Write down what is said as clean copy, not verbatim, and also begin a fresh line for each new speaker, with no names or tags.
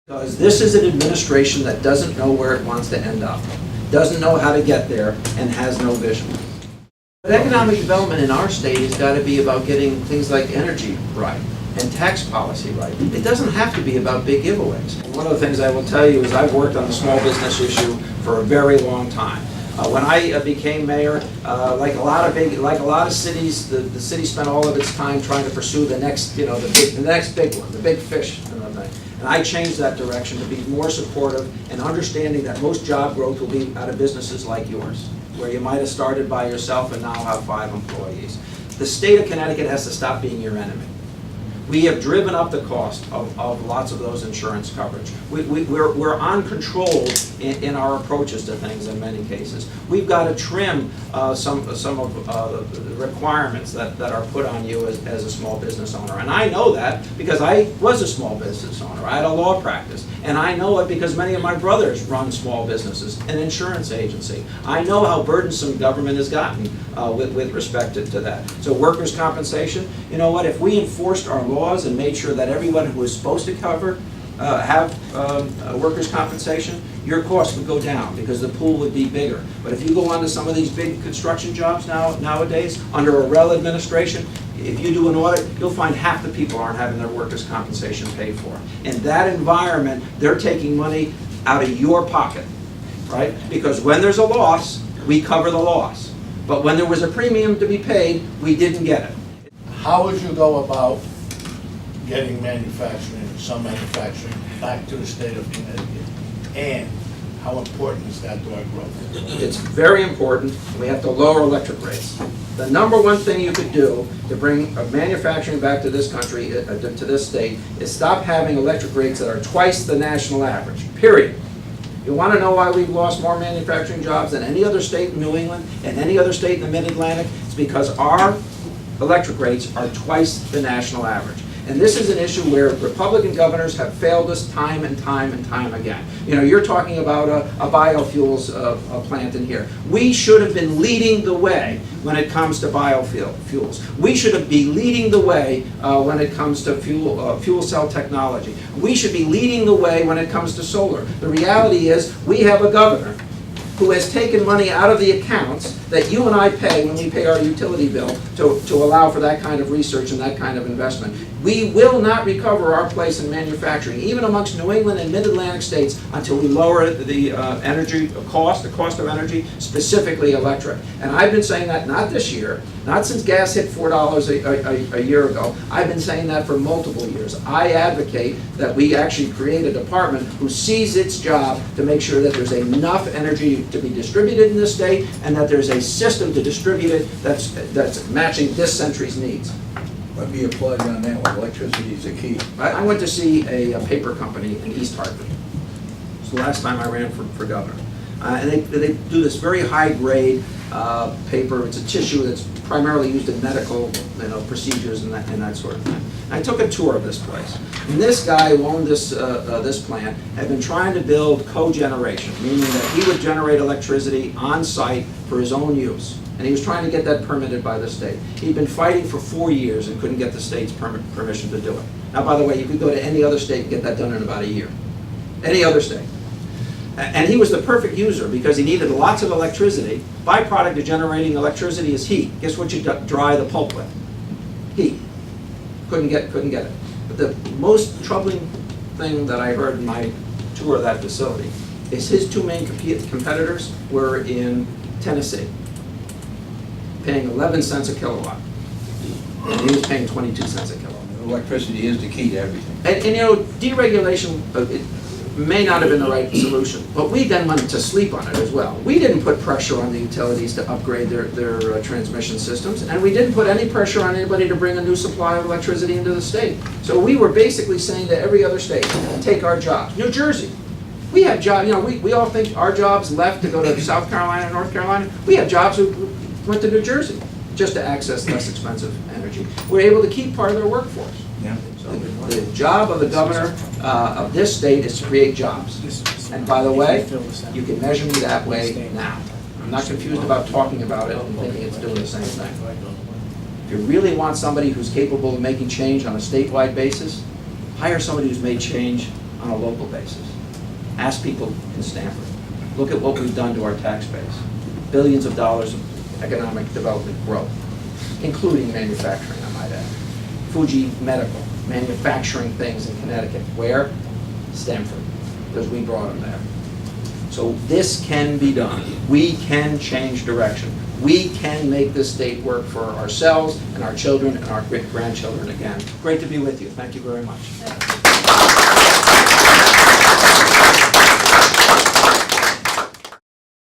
Because this is an administration that doesn't know where it wants to end up, doesn't know how to get there, and has no vision. But economic development in our state has got to be about getting things like energy right and tax policy right. It doesn't have to be about big giveaways. One of the things I will tell you is I've worked on the small business issue for a very long time. When I became mayor, like a lot of cities, the city spent all of its time trying to pursue the next, the next big one, the big fish, and the thing. And I changed that direction to be more supportive and understanding that most job growth will be out of businesses like yours, where you might have started by yourself and now have 5 employees. The state of Connecticut has to stop being your enemy. We have driven up the cost of lots of those insurance coverage. We're uncontrolled in our approaches to things in many cases. We've got to trim some of the requirements that are put on you as a small business owner. And I know that because I was a small business owner. I had a law practice. And I know it because many of my brothers run small businesses, an insurance agency. I know how burdensome government has gotten with respect to that. So workers' compensation, you know what, if we enforced our laws and made sure that everyone who is supposed to have workers' compensation, your costs would go down because the pool would be bigger. But if you go on to some of these big construction jobs nowadays, under a REL administration, if you do an audit, you'll find half the people aren't having their workers' compensation paid for. In that environment, they're taking money out of your pocket, right? Because when there's a loss, we cover the loss. But when there was a premium to be paid, we didn't get it.
How would you go about getting some manufacturing back to the state of Connecticut? And how important is that to our growth?
It's very important. We have to lower electric rates. The number one thing you could do to bring manufacturing back to this country, to this state, is stop having electric rates that are twice the national average, period. You want to know why we've lost more manufacturing jobs than any other state in New England and any other state in the Mid-Atlantic? It's because our electric rates are twice the national average. And this is an issue where Republican governors have failed us time and time and time again. You know, you're talking about a biofuels plant in here. We should have been leading the way when it comes to biofuels. We should be leading the way when it comes to fuel cell technology. We should be leading the way when it comes to solar. The reality is we have a governor who has taken money out of the accounts that you and I pay when we pay our utility bill to allow for that kind of research and that kind of investment. We will not recover our place in manufacturing, even amongst New England and Mid-Atlantic states, until we lower the energy cost, the cost of energy, specifically electric. And I've been saying that not this year, not since gas hit $4 a year ago. I've been saying that for multiple years. I advocate that we actually create a department who sees its job to make sure that there's enough energy to be distributed in this state and that there's a system to distribute it that's matching this century's needs.
Let me applaud you on that one. Electricity is the key.
I went to see a paper company in East Hartford. It's the last time I ran for governor. And they do this very high-grade paper. It's a tissue that's primarily used in medical procedures and that sort of thing. And I took a tour of this place. And this guy who owned this plant had been trying to build cogeneration, meaning that he would generate electricity on site for his own use. And he was trying to get that permitted by the state. He'd been fighting for 4 years and couldn't get the state's permission to do it. Now, by the way, you could go to any other state and get that done in about a year. Any other state. And he was the perfect user because he needed lots of electricity. Byproduct of generating electricity is heat. Guess what you dry the pulp with? Heat. Couldn't get it. But the most troubling thing that I heard in my tour of that facility is his 2 main competitors were in Tennessee, paying 11 cents a kilowatt. And he was paying 22 cents a kilowatt.
Electricity is the key to everything.
And deregulation may not have been the right solution, but we then went to sleep on it as well. We didn't put pressure on the utilities to upgrade their transmission systems, and we didn't put any pressure on anybody to bring a new supply of electricity into the state. So we were basically saying to every other state, take our jobs. New Jersey, we have jobs, we all think our jobs left to go to South Carolina and North Carolina. We have jobs who went to New Jersey just to access less expensive energy. We're able to keep part of their workforce.
Yeah.
So the job of the governor of this state is to create jobs. And by the way, you can measure me that way now. I'm not confused about talking about it and thinking it's doing the same thing. If you really want somebody who's capable of making change on a statewide basis, hire somebody who's made change on a local basis. Ask people in Stamford. Look at what we've done to our tax base. Billions of dollars of economic development growth, including manufacturing, I might add. Fuji Medical, manufacturing things in Connecticut. Where? Stamford, because we brought them there. So this can be done. We can change direction. We can make this state work for ourselves and our children and our grandchildren again. Great to be with you. Thank you very much.